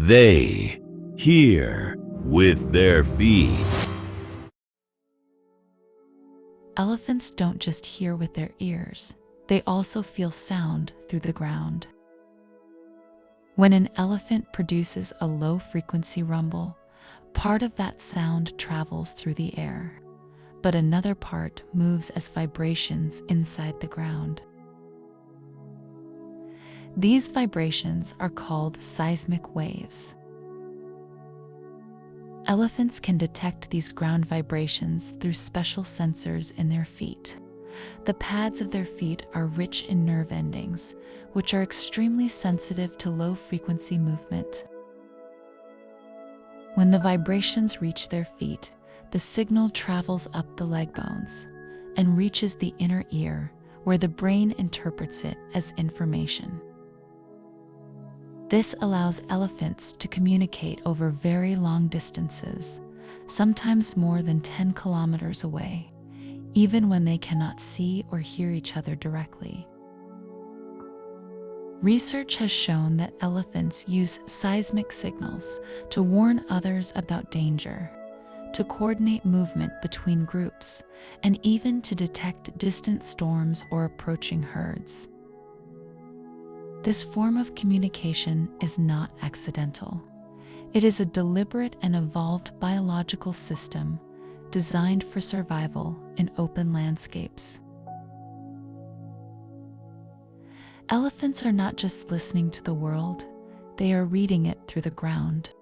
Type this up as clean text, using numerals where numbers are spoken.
They hear with their feet. Elephants don't just hear with their ears, they also feel sound through the ground. When an elephant produces a low-frequency rumble, part of that sound travels through the air, but another part moves as vibrations inside the ground. These vibrations are called seismic waves. Elephants can detect these ground vibrations through special sensors in their feet. The pads of their feet are rich in nerve endings, which are extremely sensitive to low-frequency movement. When the vibrations reach their feet, the signal travels up the leg bones and reaches the inner ear, where the brain interprets it as information. This allows elephants to communicate over very long distances, sometimes more than 10 kilometers away, even when they cannot see or hear each other directly. Research has shown that elephants use seismic signals to warn others about danger, to coordinate movement between groups, and even to detect distant storms or approaching herds. This form of communication is not accidental. It is a deliberate and evolved biological system designed for survival in open landscapes. Elephants are not just listening to the world, they are reading it through the ground.